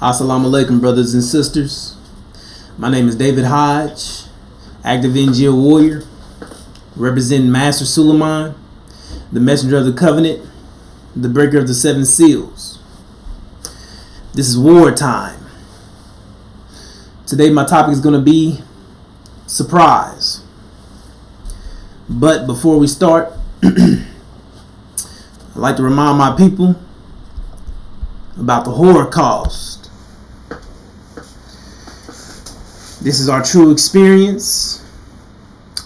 Assalamu alaikum, brothers and sisters. My name is David Hodge, active NGO warrior, representing Master Suleiman, the messenger of the covenant, the breaker of the seven seals. This is wartime. Today my topic is going to be surprise. But before we start, I'd like to remind my people about the Holocaust. This is our true experience,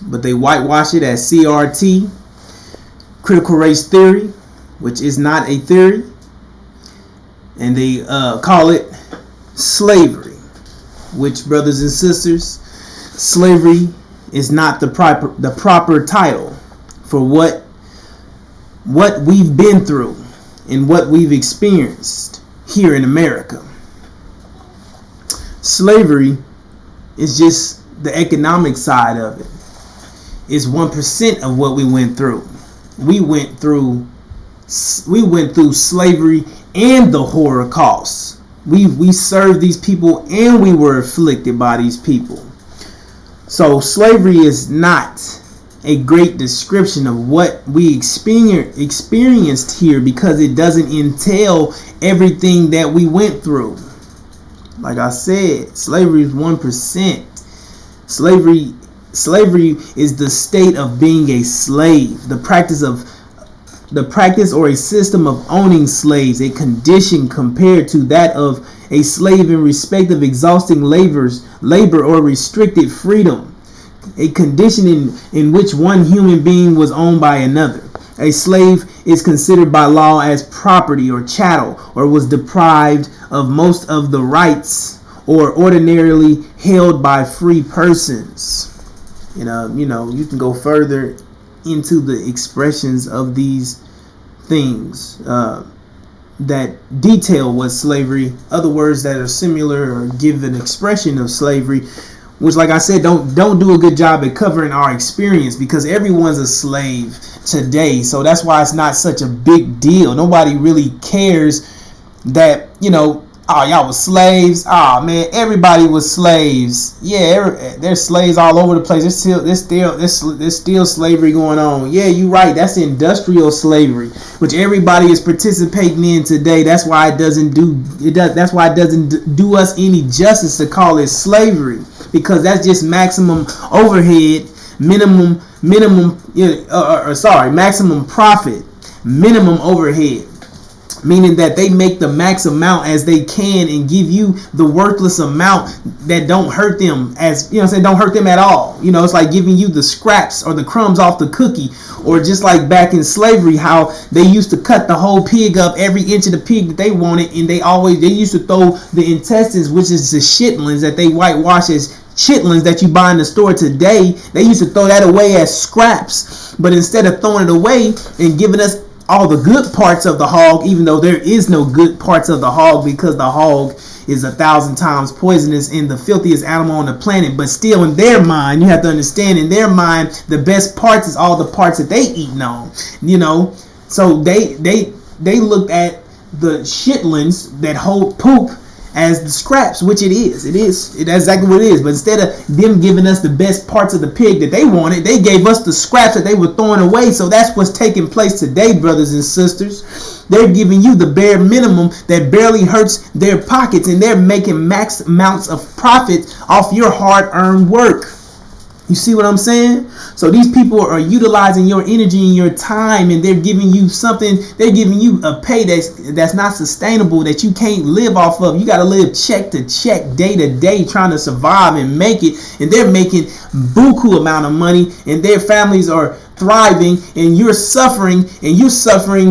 but they whitewash it as CRT, critical race theory, which is not a theory, and they call it slavery, which, brothers and sisters, slavery is not the proper title for what we've been through and what we've experienced here in America. Slavery is just the economic side of it. It's 1% of what we went through. We went through slavery and the Holocaust. We served these people and we were afflicted by these people. So slavery is not a great description of what we experienced here, because it doesn't entail everything that we went through. Like I said, slavery is 1%. Slavery is the state of being a slave, the practice or a system of owning slaves, a condition compared to that of a slave in respect of exhausting labor or restricted freedom, a condition in which one human being was owned by another. A slave is considered by law as property or chattel, or was deprived of most of the rights or ordinarily held by free persons. You can go further into the expressions of these things that detail what slavery, other words that are similar or give an expression of slavery, which, like I said, don't do a good job at covering our experience, because everyone's a slave today. So that's why it's not such a big deal. Nobody really cares that, oh, y'all was slaves. Oh man, everybody was slaves. Yeah, there's slaves all over the place. There's still slavery going on. Yeah, you're right. That's industrial slavery, which everybody is participating in today. That's why it doesn't do us any justice to call it slavery, because that's just maximum overhead, maximum profit, minimum overhead. Meaning that they make the max amount as they can and give you the worthless amount that don't hurt them, don't hurt them at all. It's like giving you the scraps or the crumbs off the cookie, or just like back in slavery, how they used to cut the whole pig up, every inch of the pig that they wanted, and they used to throw the intestines, which is the shitlings that they whitewash as chitlins that you buy in the store today. They used to throw that away as scraps, but instead of throwing it away and giving us all the good parts of the hog, even though there is no good parts of the hog, because the hog is 1,000 times poisonous and the filthiest animal on the planet. But still, in their mind, you have to understand, in their mind, the best parts is all the parts that they eating on. So they looked at the shitlings that hold poop as the scraps, which it is. That's exactly what it is. But instead of them giving us the best parts of the pig that they wanted, they gave us the scraps that they were throwing away. So that's what's taking place today, brothers and sisters. They're giving you the bare minimum that barely hurts their pockets, and they're making max amounts of profit off your hard-earned work. You see what I'm saying? So these people are utilizing your energy and your time, and they're giving you something. They're giving you a pay that's not sustainable, that you can't live off of. You got to live check to check, day to day, trying to survive and make it. And they're making buku amount of money, and their families are thriving, and you're suffering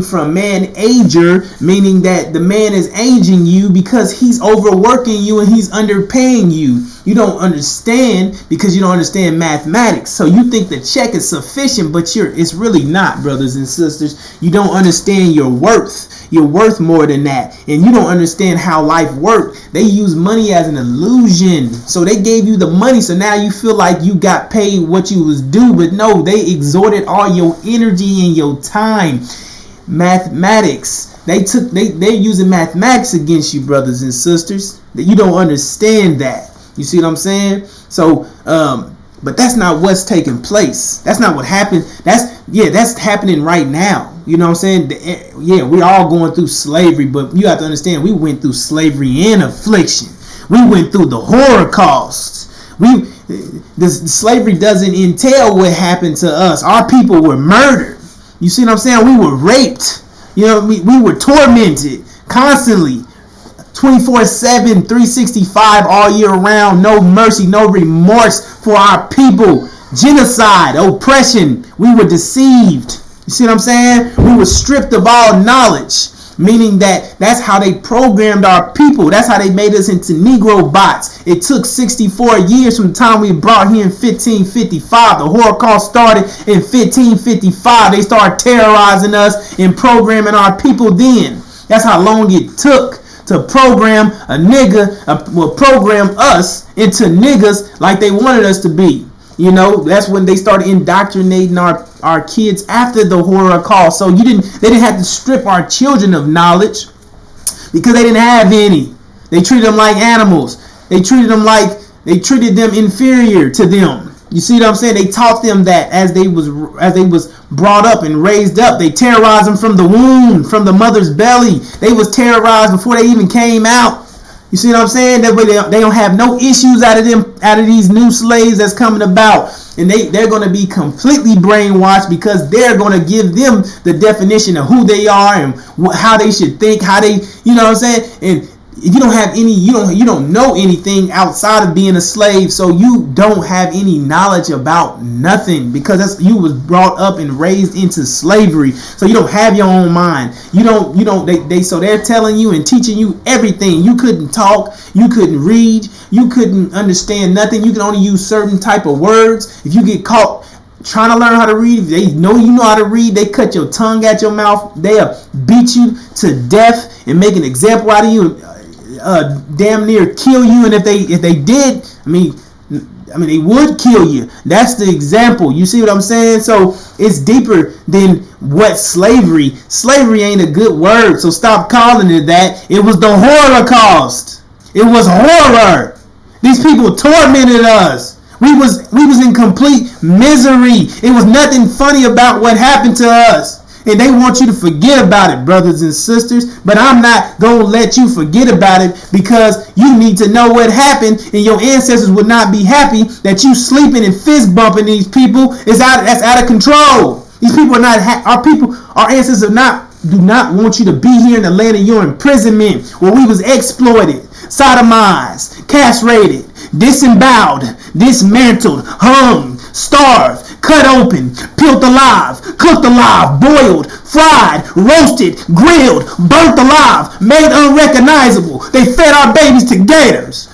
from man-ager, meaning that the man is aging you because he's overworking you and he's underpaying you. You don't understand, because you don't understand mathematics. So you think the check is sufficient, but it's really not, brothers and sisters. You don't understand your worth. You're worth more than that. And you don't understand how life works. They use money as an illusion. So they gave you the money, so now you feel like you got paid what you was due. But no, they extorted all your energy and your time. Mathematics They're using mathematics against you, brothers and sisters. That you don't understand that. You see what I'm saying? So, but that's not what's taking place. That's not what happened. That's happening right now. You know what I'm saying? Yeah, we're all going through slavery, but you have to understand we went through slavery and affliction. We went through the Holocaust. Slavery doesn't entail what happened to us. Our people were murdered. You see what I'm saying? We were raped. You know, we were tormented constantly. 24/7, 365 all year round. No mercy, no remorse for our people. Genocide, oppression. We were deceived. You see what I'm saying? We were stripped of all knowledge. Meaning that's how they programmed our people. That's how they made us into Negro bots. It took 64 years from the time we brought here in 1555. The Holocaust started in 1555. They started terrorizing us and programming our people then. That's how long it took to program program us into niggas like they wanted us to be. You know, that's when they started indoctrinating our kids after the Holocaust. So they didn't have to strip our children of knowledge because they didn't have any. They treated them like animals. They treated them inferior to them. You see what I'm saying? They taught them that as they was brought up and raised up. They terrorized them from the womb, from the mother's belly. They was terrorized before they even came out. You see what I'm saying? That way they don't have no issues out of these new slaves that's coming about. And they're going to be completely brainwashed because they're going to give them the definition of who they are and how they should think, how they, you know what I'm saying? And if you don't have any, you don't know anything outside of being a slave, so you don't have any knowledge about nothing because you was brought up and raised into slavery. So you don't have your own mind. So they're telling you and teaching you everything. You couldn't talk, you couldn't read, you couldn't understand nothing. You can only use certain type of words. If you get caught trying to learn how to read, if they know you know how to read, they cut your tongue at your mouth. They'll beat you to death and make an example out of you. Damn near kill you, and if they did, I mean they would kill you. That's the example. You see what I'm saying? So it's deeper than what slavery. Slavery ain't a good word, so stop calling it that. It was the Holocaust. It was horror. These people tormented us. We was in complete misery. It was nothing funny about what happened to us. And they want you to forget about it, brothers and sisters. But I'm not going to let you forget about it because you need to know what happened. And your ancestors would not be happy that you sleeping and fist bumping these people. That's out of control. These people are not, our ancestors do not want you to be here in the land of your imprisonment where we was exploited, sodomized, castrated, disemboweled, dismantled, hung, starved, cut open, peeled alive, cooked alive, boiled, fried, roasted, grilled, burnt alive, made unrecognizable. They fed our babies to gators.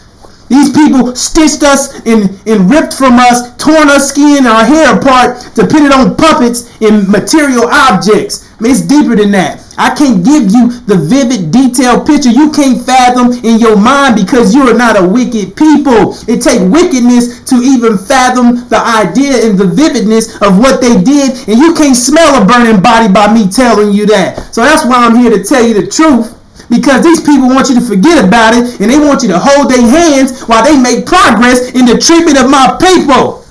These people stitched us and ripped from us, torn our skin and our hair apart to put it on puppets and material objects. I mean, it's deeper than that. I can't give you the vivid, detailed picture. You can't fathom in your mind because you are not a wicked people. It takes wickedness to even fathom the idea and the vividness of what they did. And you can't smell a burning body by me telling you that. So that's why I'm here to tell you the truth. Because these people want you to forget about it and they want you to hold their hands while they make progress in the treatment of my people.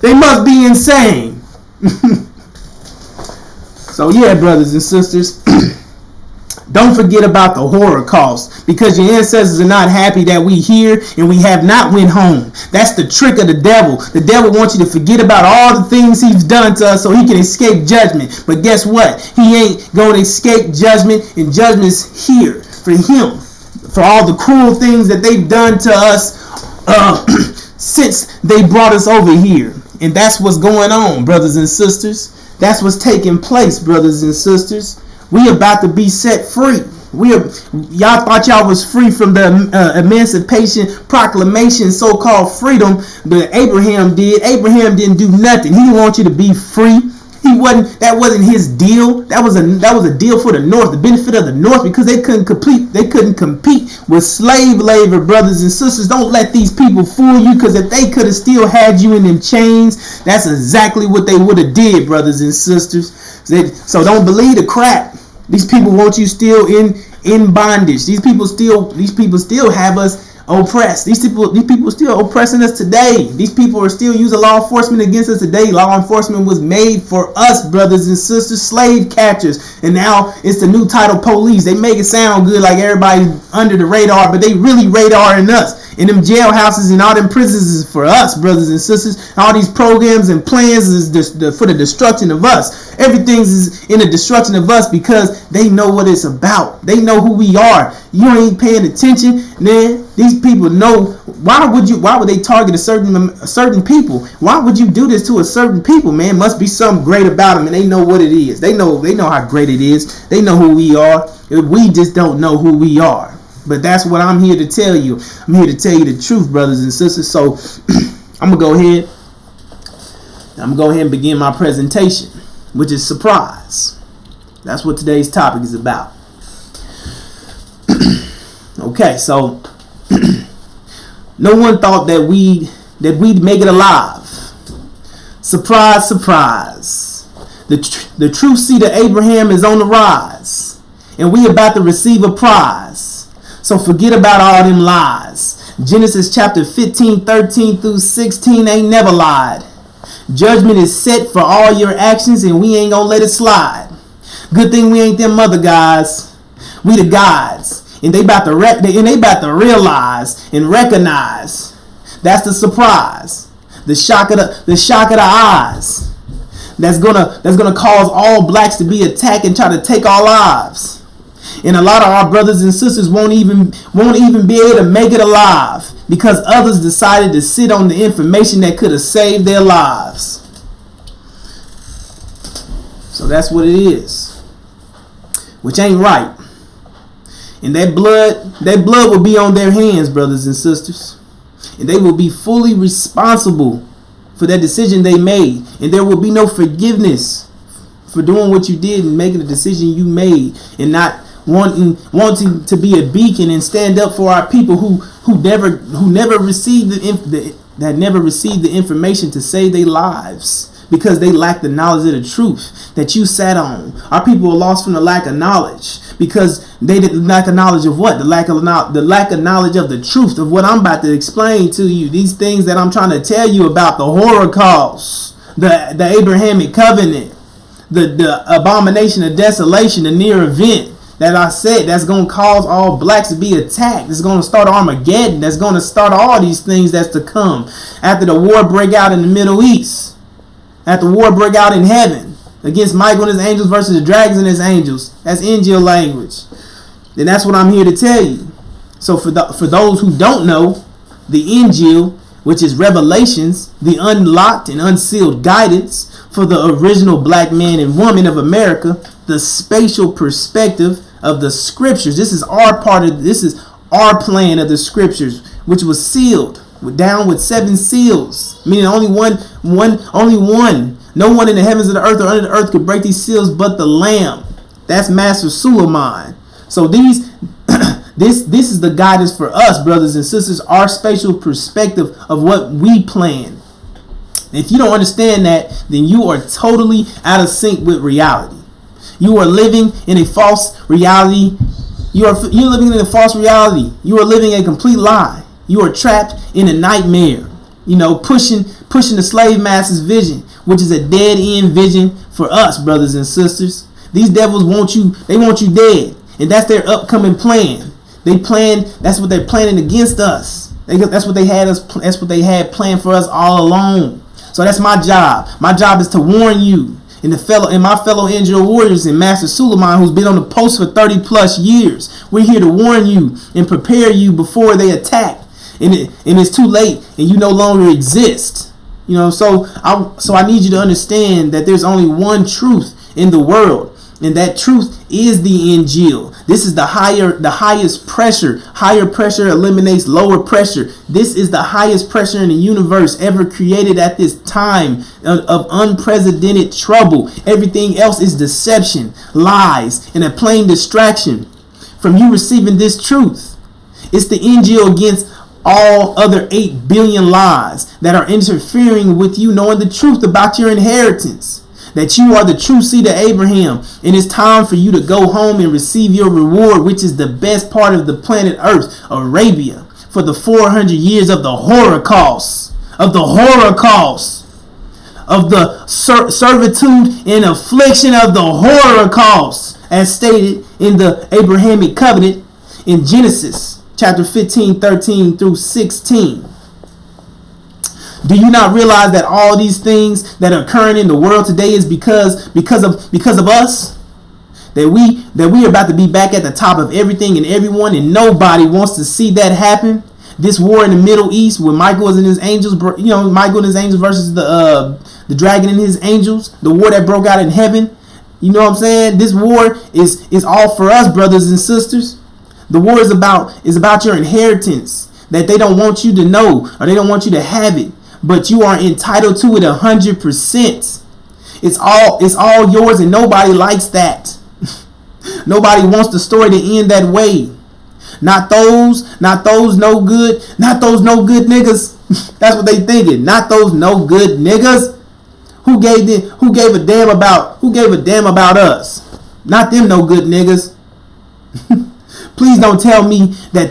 They must be insane. So yeah, brothers and sisters, don't forget about the Holocaust because your ancestors are not happy that we here and we have not went home. That's the trick of the devil. The devil wants you to forget about all the things he's done to us so he can escape judgment. But guess what? He ain't going to escape judgment, and judgment is here for him for all the cruel things that they've done to us since they brought us over here. And that's what's going on, brothers and sisters. That's what's taking place, brothers and sisters. We about to be set free. Y'all thought y'all was free from the Emancipation Proclamation, so-called freedom that Abraham did. Abraham didn't do nothing. He didn't want you to be free. That wasn't his deal. That was a deal for the North, the benefit of the North, because they couldn't compete with slave labor, brothers and sisters. Don't let these people fool you, because if they could have still had you in them chains, that's exactly what they would have did, brothers and sisters. So don't believe the crap. These people want you still in bondage. These people still have us oppressed. These people still oppressing us today. These people are still using law enforcement against us today. Law enforcement was made for us, brothers and sisters, slave catchers. And now it's the new title, police. They make it sound good like everybody's under the radar, but they really radaring us. And them jailhouses and all them prisons is for us, brothers and sisters. All these programs and plans is for the destruction of us. Everything is in the destruction of us because they know what it's about. They know who we are. You ain't paying attention, man. These people know. Why would they target a certain people? Why would you do this to a certain people, man? Must be something great about them, and they know what it is. They know how great it is. They know who we are. We just don't know who we are. But that's what I'm here to tell you. I'm here to tell you the truth, brothers and sisters. So I'm gonna go ahead and begin my presentation, which is surprise. That's what today's topic is about. Okay, so no one thought that we'd make it alive. Surprise, surprise. The true seed of Abraham is on the rise, and we about to receive a prize. So forget about all them lies. Genesis chapter 15, 13 through 16 ain't never lied. Judgment is set for all your actions, and we ain't gonna let it slide. Good thing we ain't them other guys. We the guys, and they about to realize and recognize. That's the surprise, the shock of the eyes. That's gonna cause all blacks to be attacked and try to take our lives. And a lot of our brothers and sisters won't even be able to make it alive because others decided to sit on the information that could have saved their lives. So that's what it is, which ain't right. And that blood will be on their hands, brothers and sisters, and they will be fully responsible for that decision they made, and there will be no forgiveness for doing what you did and making the decision you made and not wanting to be a beacon and stand up for our people who never received the information to save their lives because they lack the knowledge of the truth that you sat on. Our people are lost from the lack of knowledge because they didn't lack of knowledge of what? The lack of knowledge of the truth of what I'm about to explain to you. These things that I'm trying to tell you about, the Holocaust, the Abrahamic covenant, the abomination of desolation, the near event that I said that's going to cause all blacks to be attacked. It's going to start Armageddon. That's going to start all these things that's to come after the war break out in the Middle East, after war break out in heaven against Michael and his angels versus the dragons and his angels. That's Injil language. And that's what I'm here to tell you. So for those who don't know, the Injil, which is Revelations, the unlocked and unsealed guidance for the original black man and woman of America, the spatial perspective of the scriptures. This is our plan of the scriptures, which was sealed down with 7 seals, meaning only one. No one in the heavens of the earth or under the earth could break these seals but the Lamb. That's Master Suleiman. So this is the guidance for us, brothers and sisters, our spatial perspective of what we plan. If you don't understand that, then you are totally out of sync with reality. You are living in a false reality. You're living in a false reality. You are living a complete lie. You are trapped in a nightmare. Pushing the slave master's vision, which is a dead end vision for us, brothers and sisters. These devils want you. They want you dead, and that's their upcoming plan. That's what they're planning against us. That's what they had planned for us all along. So that's my job. My job is to warn you and my fellow Injil warriors and Master Suleiman, who's been on the post for 30 plus years. We're here to warn you and prepare you before they attack. And it's too late and you no longer exist. So I need you to understand that there's only one truth in the world. And that truth is the Injil. This is the highest pressure. Higher pressure eliminates lower pressure. This is the highest pressure in the universe ever created at this time of unprecedented trouble. Everything else is deception, lies, and a plain distraction from you receiving this truth. It's the Injil against all other 8 billion lies that are interfering with you knowing the truth about your inheritance. that you are the true seed of Abraham, and it's time for you to go home and receive your reward, which is the best part of the planet Earth, Arabia, for the 400 years of the Holocaust, of the servitude and affliction of the Holocaust, as stated in the Abrahamic covenant in Genesis chapter 15, 13 through 16. Do you not realize that all these things that are occurring in the world today is because of us? That we are about to be back at the top of everything and everyone, and nobody wants to see that happen. This war in the Middle East, where Michael and his angels, Michael and his angels versus the dragon and his angels, the war that broke out in heaven. You know what I'm saying? This war is all for us, brothers and sisters. The war is about your inheritance that they don't want you to know, or they don't want you to have it, but you are entitled to it 100%. It's all yours, and nobody likes that. Nobody wants the story to end that way. Not those no good niggas. That's what they thinking. Not those no good niggas. Who gave a damn about us? Not them no good niggas. Please don't tell me that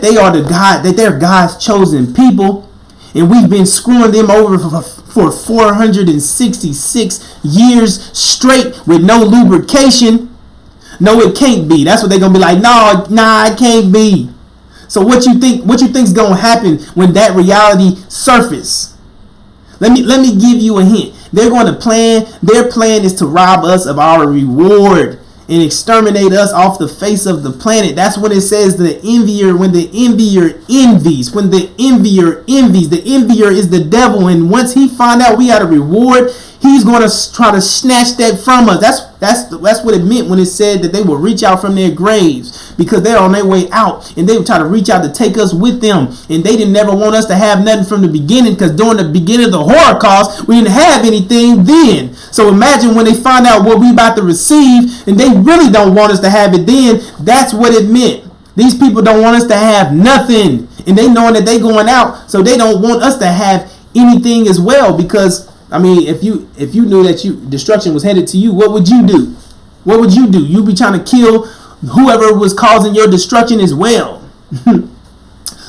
they're God's chosen people, and we've been screwing them over for 466 years straight with no lubrication. No, it can't be. That's what they're gonna be like. Nah, it can't be. So what you think's gonna happen when that reality surfaces? Let me give you a hint. They're going to plan. Their plan is to rob us of our reward and exterminate us off the face of the planet. That's when it says when the envier envies, the envier is the devil, and once he find out we had a reward, he's going to try to snatch that from us. That's what it meant when it said that they will reach out from their graves, because they're on their way out, and they would try to reach out to take us with them, and they didn't never want us to have nothing from the beginning, because during the beginning of the Holocaust, we didn't have anything then. So imagine when they find out what we about to receive, and they really don't want us to have it then. That's what it meant. These people don't want us to have nothing, and they knowing that they going out, so they don't want us to have anything as well. Because I mean, if you knew that destruction was headed to you, what would you do? What would you do? You'd be trying to kill whoever was causing your destruction as well.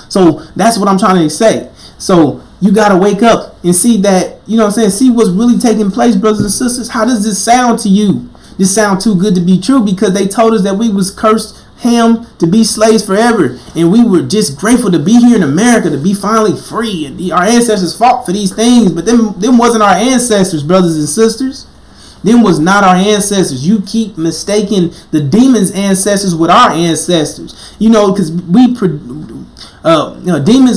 So that's what I'm trying to say. So you got to wake up and see that, you know what I'm saying? See what's really taking place, brothers and sisters. How does this sound to you? This sound too good to be true, because they told us that we was cursed ham to be slaves forever, and we were just grateful to be here in America, to be finally free, and our ancestors fought for these things, but them wasn't our ancestors, brothers and sisters. Them was not our ancestors. You keep mistaking the demons' ancestors with our ancestors. You know, because demons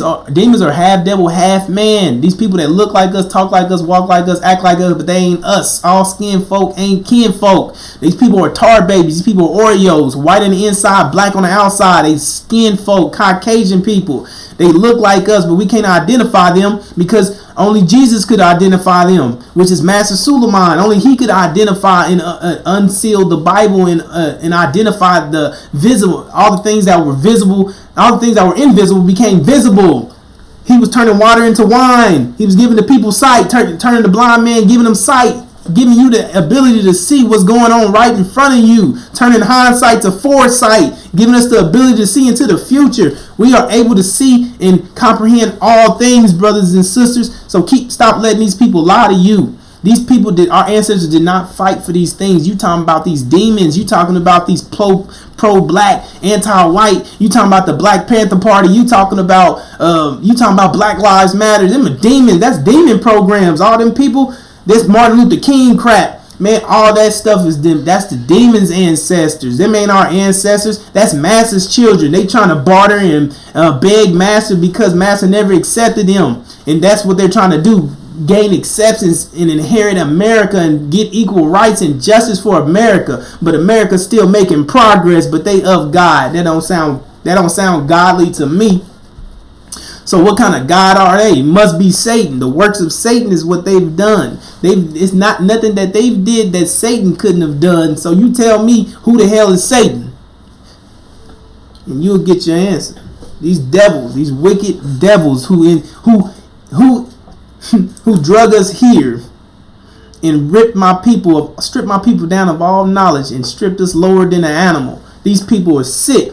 are half devil, half man. These people that look like us, talk like us, walk like us, act like us, but they ain't us. All skin folk ain't kin folk. These people are tar babies. These people are Oreos, white on the inside, black on the outside. They skin folk, Caucasian people. They look like us, but we can't identify them, because only Jesus could identify them, which is Master Suleiman. Only he could identify and unseal the Bible and identify the visible. All the things that were visible, all the things that were invisible became visible. He was turning water into wine. He was giving the people sight, turning the blind man, giving them sight, giving you the ability to see what's going on right in front of you, turning hindsight to foresight, giving us the ability to see into the future. We are able to see and comprehend all things, brothers and sisters. So stop letting these people lie to you. These people our ancestors did not fight for these things. You talking about these demons. You talking about these pro-black, anti-white. You talking about the Black Panther Party. You talking about Black Lives Matter. Them are demons. That's demon programs. All them people. This Martin Luther King crap, man, all that stuff is them. That's the demons' ancestors. Them ain't our ancestors. That's Master's children. They trying to barter and beg Master, because Master never accepted them, and that's what they're trying to do: gain acceptance and inherit America and get equal rights and justice for America. But America's still making progress, but they of God. That don't sound godly to me. So what kind of God are they? Must be Satan. The works of Satan is what they've done. It's not nothing that they did that Satan couldn't have done. So you tell me, who the hell is Satan? And you'll get your answer. These devils, these wicked devils who drug us here and stripped my people down of all knowledge and stripped us lower than an animal. These people are sick,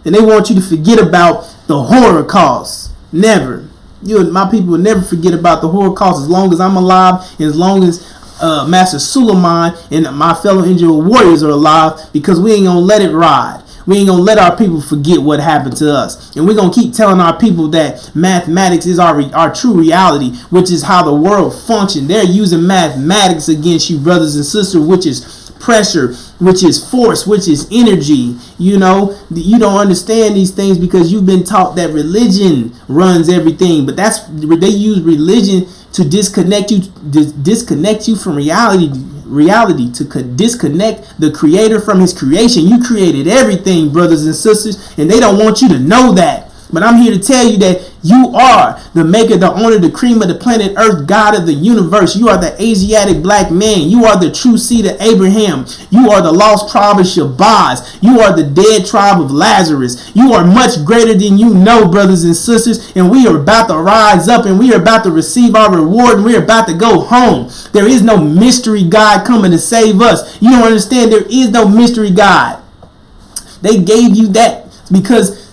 and they want you to forget about the Holocaust. Never. My people will never forget about the Holocaust as long as I'm alive, and as long as Master Suleiman and my fellow Israel warriors are alive, because we ain't gonna let it ride. We ain't gonna let our people forget what happened to us, and we're gonna keep telling our people that mathematics is our true reality, which is how the world functions. They're using mathematics against you, brothers and sisters, which is pressure, which is force, which is energy. You don't understand these things because you've been taught that religion runs everything, but they use religion to disconnect you from reality, to disconnect the creator from his creation. You created everything, brothers and sisters, and they don't want you to know that. But I'm here to tell you that you are the maker, the owner, the cream of the planet Earth, God of the universe. You are the Asiatic black man. You are the true seed of Abraham. You are the lost tribe of Shabazz. You are the dead tribe of Lazarus. You are much greater than you know, brothers and sisters. And we are about to rise up, and we are about to receive our reward, and we are about to go home. There is no mystery God coming to save us. You don't understand? There is no mystery God. They gave you that because,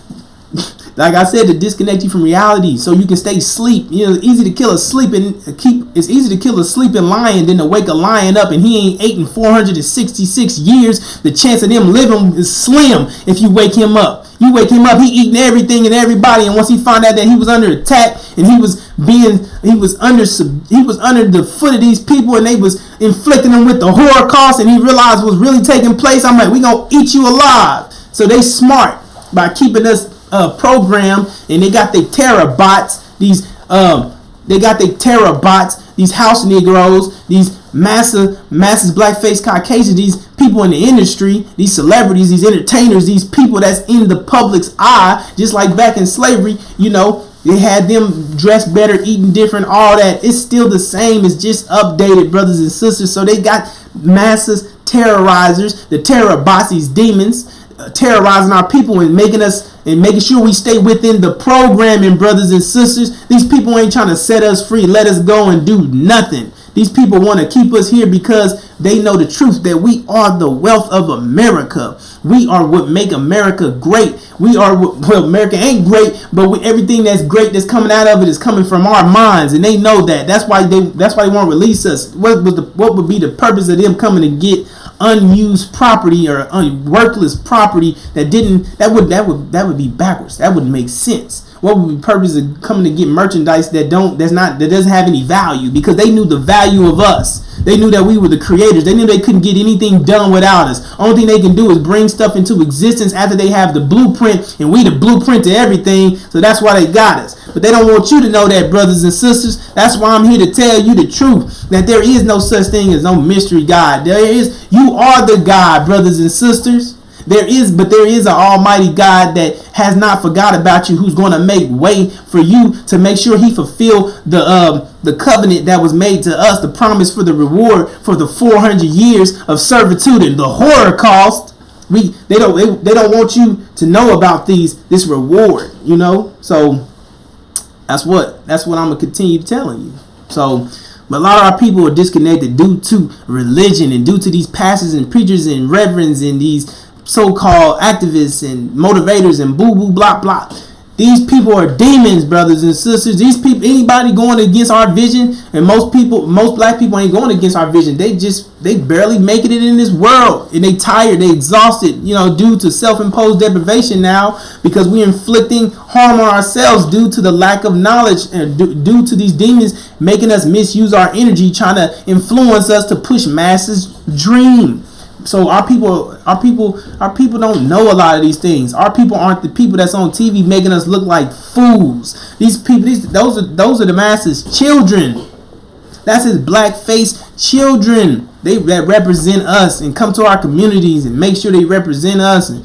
like I said, to disconnect you from reality so you can stay asleep. It's easy to kill a sleeping lion than to wake a lion up and he ain't ate in 466 years. The chance of him living is slim if you wake him up. You wake him up, he eating everything and everybody, and once he found out that he was under attack and he was under the foot of these people and they was inflicting him with the Holocaust, and he realized what was really taking place, I'm like, we gonna eat you alive. So they smart by keeping us program, and they got their terror bots, these house Negroes, these massive blackface Caucasians, these people in the industry, these celebrities, these entertainers, these people that's in the public's eye, just like back in slavery. They had them dressed better, eating different, all that. It's still the same, it's just updated, brothers and sisters. So they got massive terrorizers, the terror bots, these demons, terrorizing our people and making sure we stay within the programming, brothers and sisters. These people ain't trying to set us free, let us go and do nothing. These people want to keep us here because they know the truth that we are the wealth of America. We are what make America great. America ain't great, but everything that's great that's coming out of it is coming from our minds, and they know that. That's why they want to release us. What would be the purpose of them coming to get unused property or worthless property that would be backwards. That wouldn't make sense. What would be the purpose of coming to get merchandise that doesn't have any value? Because they knew the value of us. They knew that we were the creators. They knew they couldn't get anything done without us. Only thing they can do is bring stuff into existence after they have the blueprint, and we the blueprint to everything. So that's why they got us. But they don't want you to know that, brothers and sisters. That's why I'm here to tell you the truth, that there is no such thing as no mystery God. You are the God, brothers and sisters. There is an almighty God that has not forgot about you, who's going to make way for you to make sure he fulfill the covenant that was made to us, the promise for the reward for the 400 years of servitude and the Holocaust. They don't want you to know about this reward, So that's what I'm gonna continue telling you. So, but a lot of our people are disconnected due to religion and due to these pastors and preachers and reverends and these so-called activists and motivators and boo blah blah. These people are demons, brothers and sisters. These people, anybody going against our vision, and most black people ain't going against our vision. They barely making it in this world, and they tired, they exhausted, due to self-imposed deprivation now, because we're inflicting harm on ourselves due to the lack of knowledge and due to these demons making us misuse our energy, trying to influence us to push masses' dream. So our people don't know a lot of these things. Our people aren't the people that's on TV making us look like fools. Those are the masses' children. That's his black face children. That represent us and come to our communities and make sure they represent us and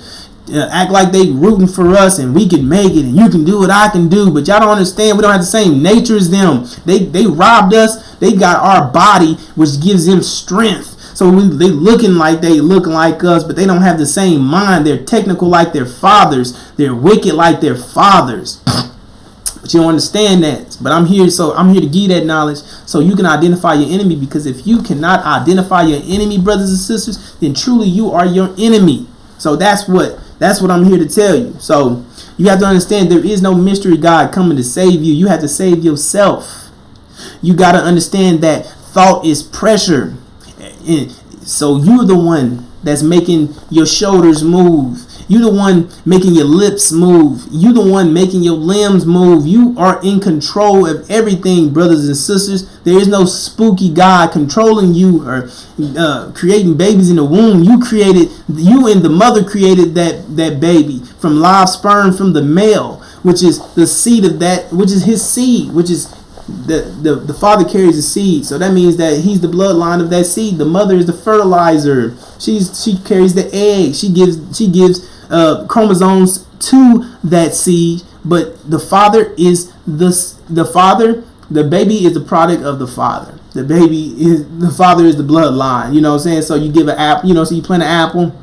act like they rooting for us and we can make it and you can do what I can do. But y'all don't understand. We don't have the same nature as them. They robbed us. They got our body, which gives them strength. So they looking like us, but they don't have the same mind. They're technical like their fathers. They're wicked like their fathers. But you don't understand that. But I'm here to give you that knowledge so you can identify your enemy, because if you cannot identify your enemy, brothers and sisters, then truly you are your enemy. So that's what I'm here to tell you. So you have to understand there is no mystery God coming to save you. You have to save yourself. You got to understand that thought is pressure. So you're the one that's making your shoulders move. You the one making your lips move. You the one making your limbs move. You are in control of everything, brothers and sisters. There is no spooky God controlling you or creating babies in the womb. You and the mother created that baby from live sperm from the male, which is the seed of that, which is his seed, which is the father carries the seed. So that means that he's the bloodline of that seed. The mother is the fertilizer. She carries the egg. She gives chromosomes to that seed. But the father is the father. The baby is the product of the father. The father is the bloodline. You know what I'm saying? So you give an apple. So you plant an apple,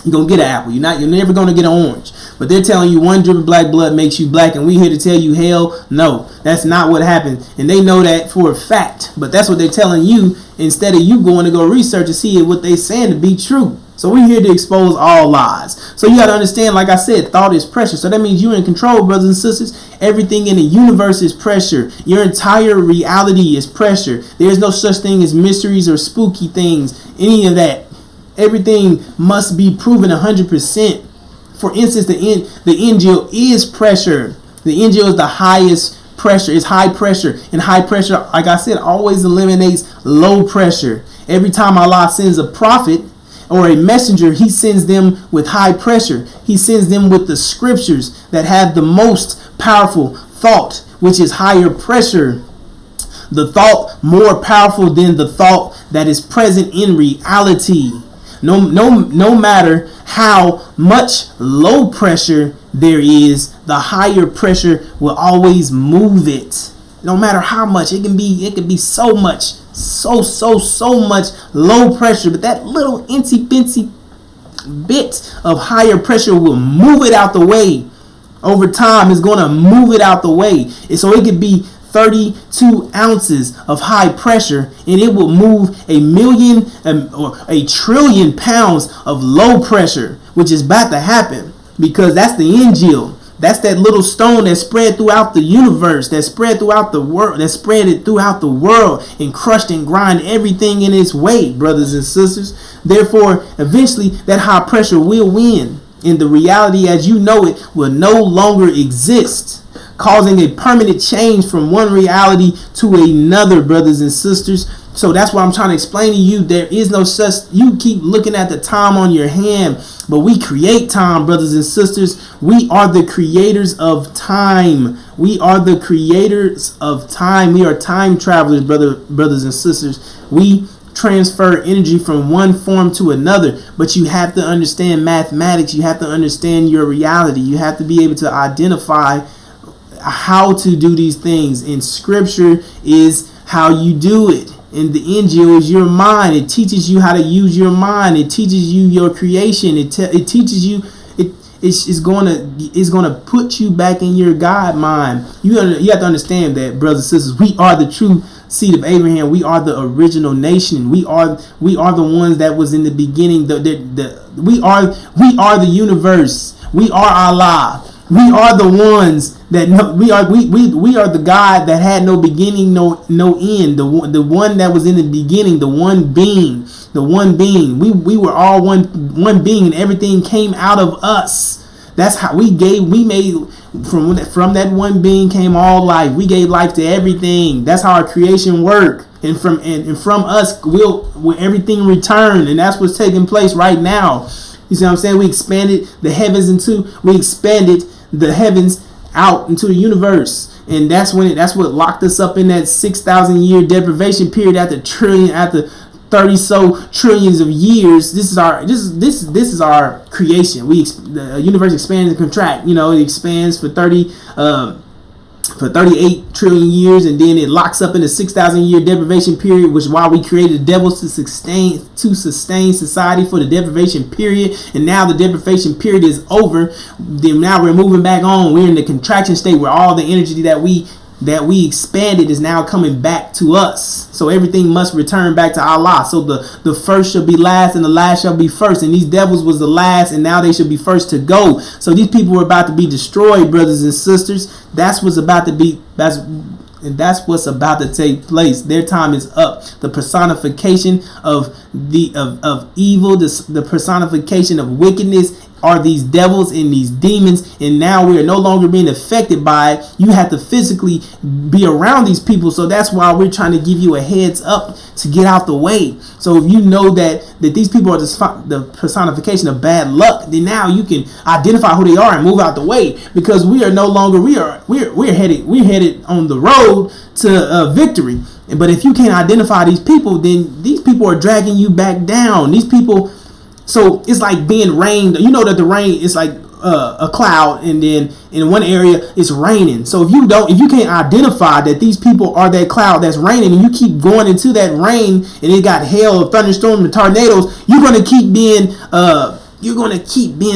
you're gonna get an apple. You're never gonna get an orange. But they're telling you one drip of black blood makes you black, and we here to tell you hell no, that's not what happened. And they know that for a fact. But that's what they're telling you instead of you going to go research and see what they're saying to be true. So we're here to expose all lies. So you got to understand, like I said, thought is pressure. So that means you're in control, brothers and sisters. Everything in the universe is pressure. Your entire reality is pressure. There's no such thing as mysteries or spooky things, any of that. Everything must be proven 100%. For instance, the NGO is pressure. The NGO is the highest pressure. It's high pressure. And high pressure, like I said, always eliminates low pressure. Every time Allah sends a prophet or a messenger, he sends them with high pressure. He sends them with the scriptures that have the most powerful thought, which is higher pressure. The thought more powerful than the thought that is present in reality. No matter how much low pressure there is, the higher pressure will always move it. No matter how much, it can be so much, so much low pressure, but that little incy bincy bit of higher pressure will move it out the way. Over time, it's going to move it out the way. And so it could be 32 ounces of high pressure, and it will move 1,000,000 or 1,000,000,000,000 pounds of low pressure, which is about to happen, because that's the Injil. That's that little stone that spread throughout the universe, that spread throughout the world, that spread it throughout the world and crushed and grind everything in its way, brothers and sisters. Therefore, eventually, that high pressure will win, and the reality as you know it will no longer exist, causing a permanent change from one reality to another, brothers and sisters. So that's what I'm trying to explain to you. There is no such, you keep looking at the time on your hand, but we create time, brothers and sisters. We are the creators of time. We are the creators of time. We are time travelers, brothers and sisters. We transfer energy from one form to another, but you have to understand mathematics. You have to understand your reality. You have to be able to identify how to do these things, and scripture is how you do it. And the NGO is your mind. It teaches you how to use your mind. It teaches you your creation. It teaches you. It's gonna put you back in your God mind. You have to understand that, brothers and sisters. We are the true seed of Abraham. We are the original nation. We are the ones that was in the beginning. We are the universe. We are Allah. We are the ones that we are the God that had no beginning, no end. The one that was in the beginning, the one being. We were all one being, and everything came out of us. That's how we made from that one being came all life. We gave life to everything. That's how our creation worked. And from us will everything return, and that's what's taking place right now. You see what I'm saying? We expanded the heavens out into the universe, and that's what locked us up in that 6,000 year deprivation period after 30 so trillions of years. This is our creation. The universe expands and contract. It expands for for 38 trillion years, and then it locks up in a 6,000 year deprivation period, which is why we created the devils to sustain society for the deprivation period. And now the deprivation period is over. Then now we're moving back on. We're in the contraction state where all the energy that we expanded is now coming back to us. So everything must return back to Allah. So the first shall be last and the last shall be first. And these devils was the last, and now they should be first to go. So these people were about to be destroyed, brothers and sisters. That's what's about to take place. Their time is up. The personification of evil, the personification of wickedness are these devils and these demons, and now we are no longer being affected by it. You have to physically be around these people, so that's why we're trying to give you a heads up to get out the way. So if you know that these people are the personification of bad luck, then now you can identify who they are and move out the way, because we are no longer we're headed on the road to victory. But if you can't identify these people, then these people are dragging you back down. These people. So it's like being rained. You know that the rain is like a cloud, and then in one area it's raining. So if you can't identify that these people are that cloud that's raining, and you keep going into that rain, and it got hail, thunderstorms, and tornadoes, you're gonna keep being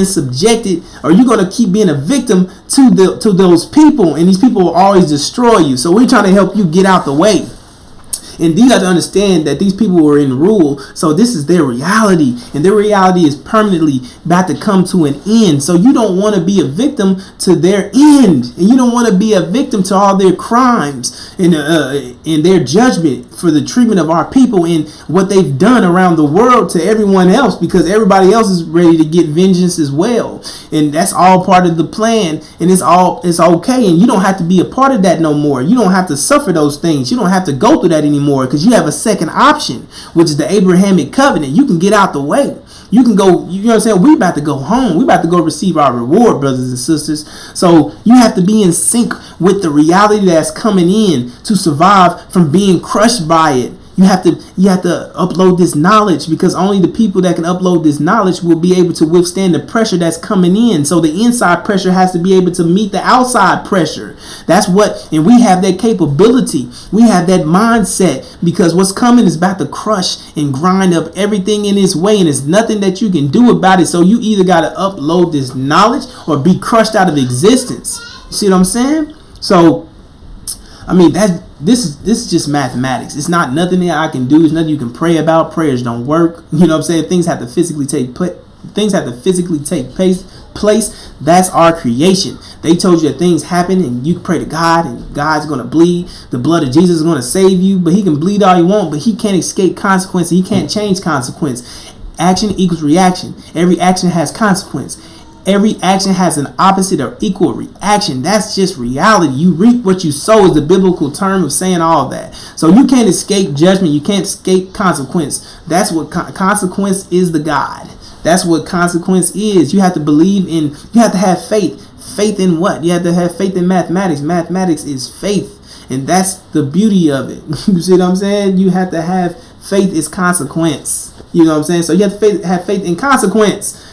subjected, or you're gonna keep being a victim to those people, and these people will always destroy you. So we're trying to help you get out the way. And you have to understand that these people were in rule, so this is their reality, and their reality is permanently about to come to an end. So you don't want to be a victim to their end, and you don't want to be a victim to all their crimes and their judgment for the treatment of our people and what they've done around the world to everyone else, because everybody else is ready to get vengeance as well. And that's all part of the plan, and it's okay, and you don't have to be a part of that no more. You don't have to suffer those things. You don't have to go through that anymore, because you have a second option, which is the Abrahamic covenant. You can get out the way. You can go, you know what I'm saying? We about to go home. We about to go receive our reward, brothers and sisters. So you have to be in sync with the reality that's coming in to survive from being crushed by it. You have to upload this knowledge, because only the people that can upload this knowledge will be able to withstand the pressure that's coming in. So the inside pressure has to be able to meet the outside pressure. And we have that capability. We have that mindset, because what's coming is about to crush and grind up everything in its way, and there's nothing that you can do about it. So you either got to upload this knowledge or be crushed out of existence. You see what I'm saying? So I mean, this is just mathematics. It's not nothing that I can do. It's nothing you can pray about. Prayers don't work. You know what I'm saying? Things have to physically take place. That's our creation. They told you that things happen, and you can pray to God, and God's going to bleed. The blood of Jesus is going to save you, but he can bleed all he wants, but he can't escape consequence. He can't change consequence. Action equals reaction. Every action has consequence. Every action has an opposite or equal reaction. That's just reality. You reap what you sow is the biblical term of saying all that. So you can't escape judgment. You can't escape consequence. That's what consequence is, the God. That's what consequence is. You have to believe in, you have to have faith. Faith in what? You have to have faith in mathematics. Mathematics is faith. And that's the beauty of it. You see what I'm saying? You have to have faith is consequence. You know what I'm saying? So you have to have faith in consequence.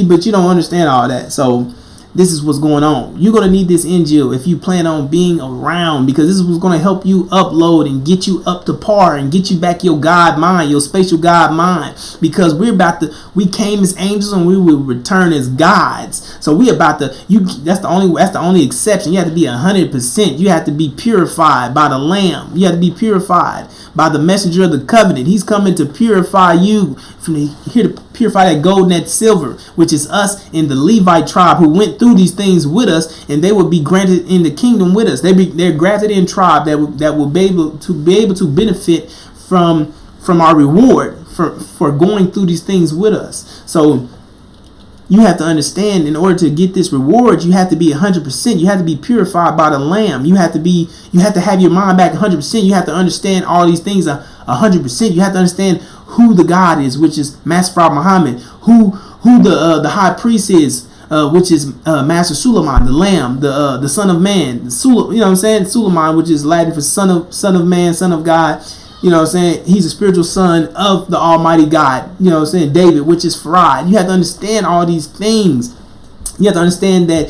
But you don't understand all that. So this is what's going on. You're going to need this Injil if you plan on being around, because this is what's going to help you upload and get you up to par and get you back your God mind, your spatial God mind, because we came as angels and we will return as gods. So that's the only exception. You have to be 100%. You have to be purified by the Lamb. You have to be purified by the messenger of the covenant. He's coming to purify you, here to purify that gold and that silver, which is us in the Levite tribe who went through these things with us, and they will be granted in the kingdom with us. They're grafted in tribe that will be able to benefit from our reward for going through these things with us. So you have to understand, in order to get this reward, you have to be 100%. You have to be purified by the Lamb. You have to have your mind back 100%. You have to understand all these things 100%. You have to understand who the God is, which is Master Prophet Muhammad. Who the high priest is, which is Master Suleiman, the Lamb, the Son of Man. You know what I'm saying? Suleiman, which is Latin for son of man, son of God. You know what I'm saying? He's a spiritual son of the Almighty God. You know what I'm saying? David, which is Farad. You have to understand all these things. You have to understand that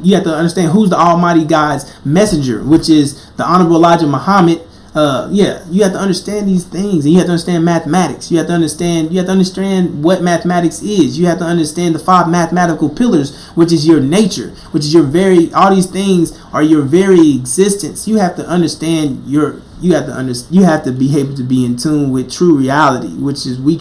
you have to understand who's the Almighty God's messenger, which is the Honorable Elijah Muhammad. You have to understand these things, and you have to understand mathematics. You have to understand what mathematics is. You have to understand the 5 mathematical pillars, which is your nature, which is all these things are your very existence. You have to understand you have to be able to be in tune with true reality, which is we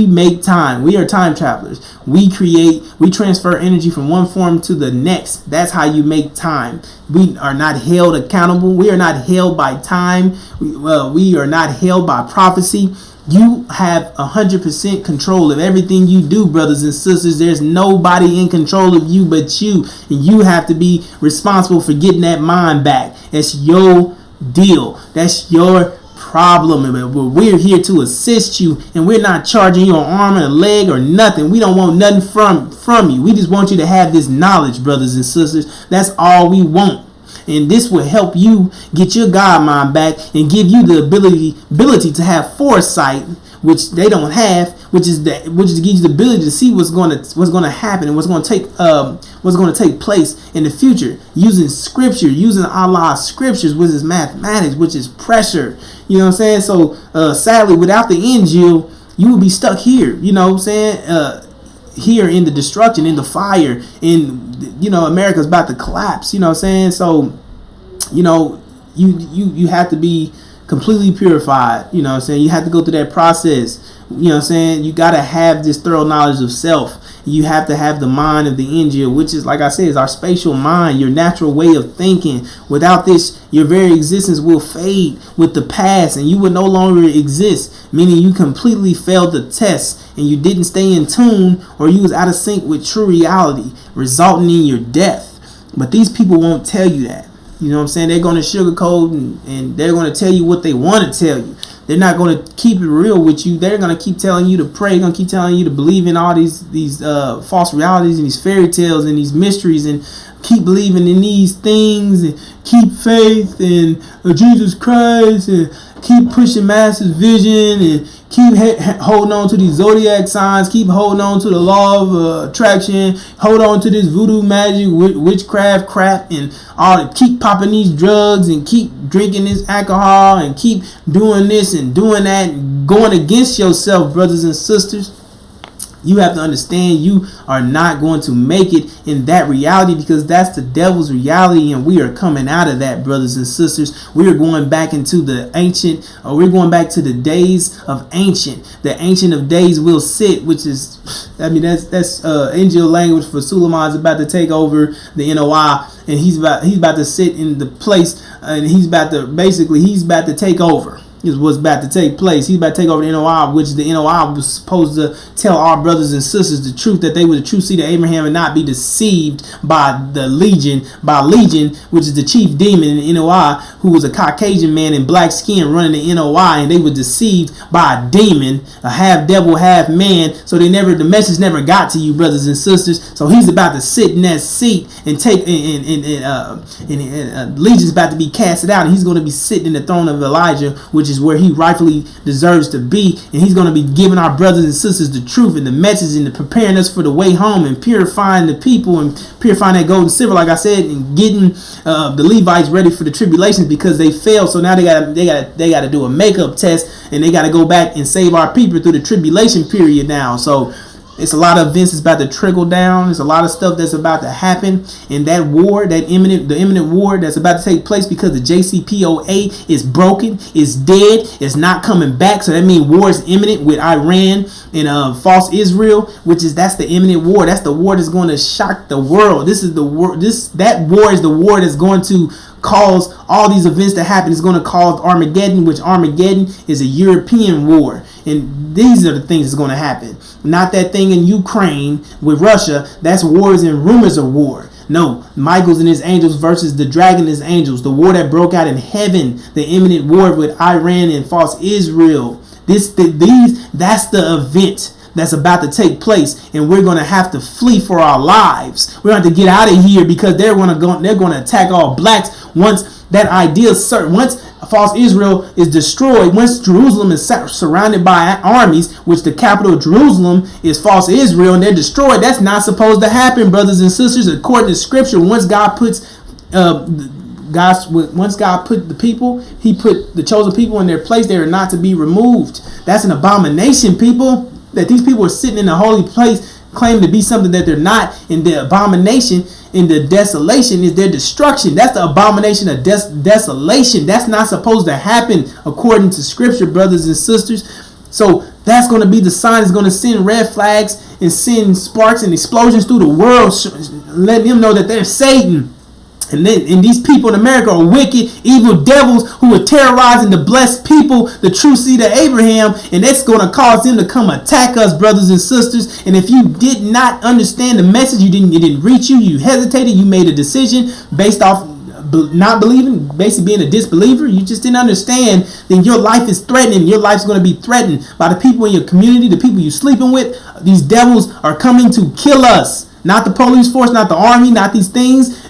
make time. We are time travelers. We transfer energy from one form to the next. That's how you make time. We are not held accountable. We are not held by time. We are not held by prophecy. You have 100% control of everything you do, brothers and sisters. There's nobody in control of you but you. And you have to be responsible for getting that mind back. It's your deal. That's your problem. We're here to assist you, and we're not charging you an arm and a leg or nothing. We don't want nothing from you. We just want you to have this knowledge, brothers and sisters. That's all we want. And this will help you get your God mind back and give you the ability to have foresight, which they don't have, which gives you the ability to see what's going to happen and what's going to take place in the future, using scripture, using Allah's scriptures, which is mathematics, which is pressure. You know what I'm saying? So sadly, without the Injil, you will be stuck here. You know what I'm saying? Here in the destruction, in the fire, America's about to collapse. You know what I'm saying? So, you have to be completely purified. You know what I'm saying? You have to go through that process. You know what I'm saying? You got to have this thorough knowledge of self. You have to have the mind of the Injil, which is, like I said, is our spatial mind, your natural way of thinking. Without this, your very existence will fade with the past, and you will no longer exist, meaning you completely failed the test, and you didn't stay in tune, or you was out of sync with true reality, resulting in your death. But these people won't tell you that. You know what I'm saying? They're going to sugarcoat and they're going to tell you what they want to tell you. They're not going to keep it real with you. They're going to keep telling you to pray. They're going to keep telling you to believe in all these false realities and these fairy tales and these mysteries, and keep believing in these things, and keep faith in Jesus Christ, and keep pushing massive vision, and keep holding on to these zodiac signs, keep holding on to the law of attraction, hold on to this voodoo magic, witchcraft crap, and all. Keep popping these drugs and keep drinking this alcohol and keep doing this and doing that, and going against yourself, brothers and sisters. You have to understand you are not going to make it in that reality, because that's the devil's reality, and we are coming out of that, brothers and sisters. We are going back into the ancient, or we're going back to the days of ancient. The ancient of days will sit, which is, that's Angel language for Suleiman's about to take over the NOI, and he's about to sit in the place, and he's about to take over. Is what's about to take place. He's about to take over the NOI, which the NOI was supposed to tell our brothers and sisters the truth, that they were the true seed of Abraham and not be deceived by the Legion, which is the chief demon in the NOI, who was a Caucasian man in black skin running the NOI, and they were deceived by a demon, a half devil, half man. So the message never got to you, brothers and sisters. So he's about to sit in that seat and take Legion's about to be casted out, and he's going to be sitting in the throne of Elijah, which is where he rightfully deserves to be, and he's going to be giving our brothers and sisters the truth and the message, and preparing us for the way home, and purifying the people, and purifying that gold and silver, like I said, and getting the Levites ready for the tribulations, because they failed. So now they got to do a makeup test, and they got to go back and save our people through the tribulation period now. So it's a lot of events that's about to trickle down. There's a lot of stuff that's about to happen. And that war, the imminent war that's about to take place, because the JCPOA is broken, is dead, is not coming back. So that means war is imminent with Iran and false Israel, that's the imminent war. That's the war that's going to shock the world. This is the war. That war is the war that's going to cause all these events to happen. It's going to cause Armageddon, which Armageddon is a European war. And these are the things that's going to happen. Not that thing in Ukraine with Russia. That's wars and rumors of war. No, Michael's and his angels versus the dragon and his angels. The war that broke out in heaven. The imminent war with Iran and false Israel. That's the event that's about to take place, and we're going to have to flee for our lives. We're going to have to get out of here, because they're going to attack all blacks once false Israel is destroyed, once Jerusalem is surrounded by armies, which the capital of Jerusalem is false Israel, and they're destroyed, that's not supposed to happen, brothers and sisters. According to Scripture, once God put the people, he put the chosen people in their place. They are not to be removed. That's an abomination, people, that these people are sitting in a holy place, claiming to be something that they're not. And the abomination and the desolation is their destruction. That's the abomination of desolation. That's not supposed to happen according to Scripture, brothers and sisters. So that's going to be the sign. It's going to send red flags and send sparks and explosions through the world, letting them know that they're Satan. And these people in America are wicked, evil devils who are terrorizing the blessed people, the true seed of Abraham. And that's going to cause them to come attack us, brothers and sisters. And if you did not understand the message, it didn't reach you, you hesitated, you made a decision based off not believing, basically being a disbeliever, you just didn't understand, then your life is threatened. Your life's going to be threatened by the people in your community, the people you're sleeping with. These devils are coming to kill us. Not the police force, not the army, not these things.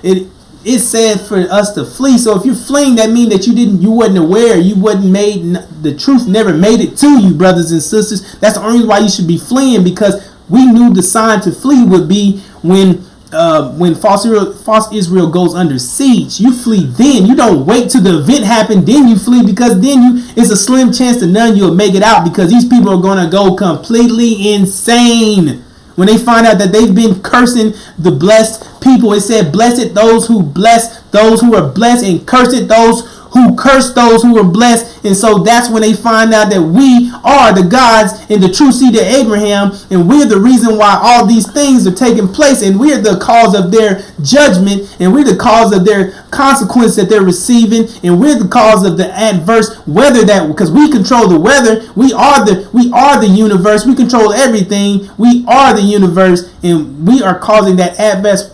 It's said for us to flee. So if you're fleeing, that means that you wasn't aware, you wasn't made, the truth never made it to you, brothers and sisters. That's the only reason why you should be fleeing, because we knew the sign to flee would be when false Israel goes under siege. You flee then. You don't wait till the event happened, then you flee, because then it's a slim chance that none of you will make it out, because these people are going to go completely insane. When they find out that they've been cursing the blessed people, it said, blessed those who bless those who are blessed, and cursed those who curse those who are blessed. And so that's when they find out that we are the gods and the true seed of Abraham, and we're the reason why all these things are taking place, and we're the cause of their judgment, and we're the cause of their consequence that they're receiving, and we're the cause of the adverse weather, that because we control the weather. We are the universe. We control everything. We are the universe, and we are causing that adverse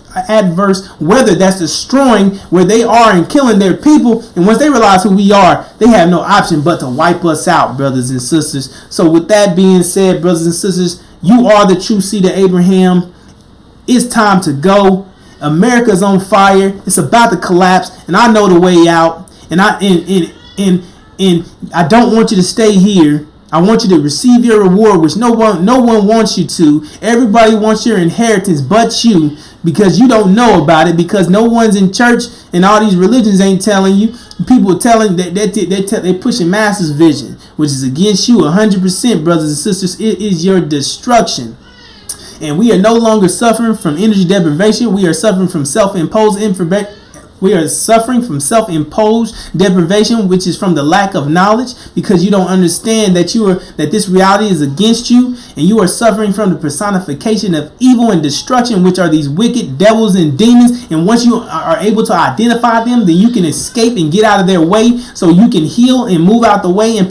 weather that's destroying where they are and killing their people. And once they realize who we are, they have no option but to wipe us out, brothers and sisters. So with that being said, brothers and sisters, you are the true seed of Abraham. It's time to go. America's on fire. It's about to collapse, and I know the way out. And I don't want you to stay here. I want you to receive your reward, which no one wants you to. Everybody wants your inheritance but you, because you don't know about it, because no one's in church and all these religions ain't telling you. People are telling that they're pushing masses vision, which is against you 100%, brothers and sisters. It is your destruction. And we are no longer suffering from energy deprivation. We are suffering from self-imposed deprivation, which is from the lack of knowledge, because you don't understand that this reality is against you, and you are suffering from the personification of evil and destruction, which are these wicked devils and demons. And once you are able to identify them, then you can escape and get out of their way, so you can heal and move out the way and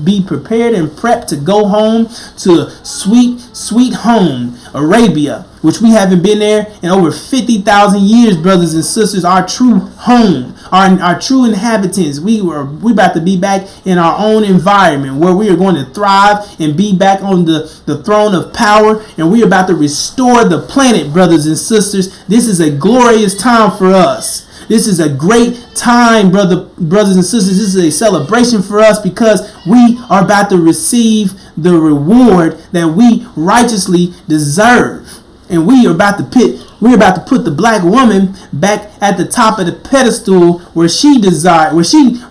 be prepared and prepped to go home to sweet home, Arabia, which we haven't been there in over 50,000 years, brothers and sisters. Our true home, our true inhabitants. We about to be back in our own environment, where we are going to thrive and be back on the throne of power, and we're about to restore the planet, brothers and sisters. This is a glorious time for us. This is a great time, brothers and sisters. This is a celebration for us, because we are about to receive the reward that we righteously deserve. And we are about to put the black woman back at the top of the pedestal where she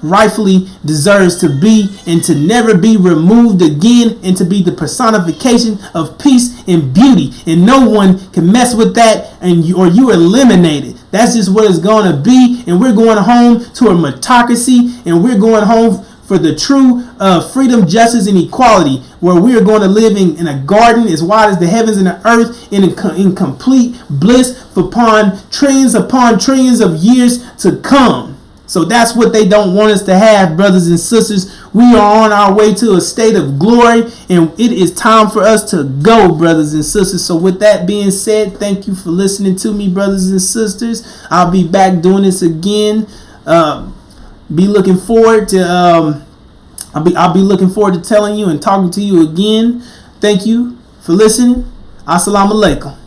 rightfully deserves to be, and to never be removed again, and to be the personification of peace and beauty. And no one can mess with that, or you eliminated. That's just what it's going to be. And we're going home to a meritocracy, and we're going home for the true freedom, justice, and equality, where we are going to live in a garden as wide as the heavens and the earth, in complete bliss upon trillions of years to come. So that's what they don't want us to have, brothers and sisters. We are on our way to a state of glory, and it is time for us to go, brothers and sisters. So with that being said, thank you for listening to me, brothers and sisters. I'll be back doing this again. Be looking forward to I'll be looking forward to telling you and talking to you again. Thank you for listening. Assalamu alaikum.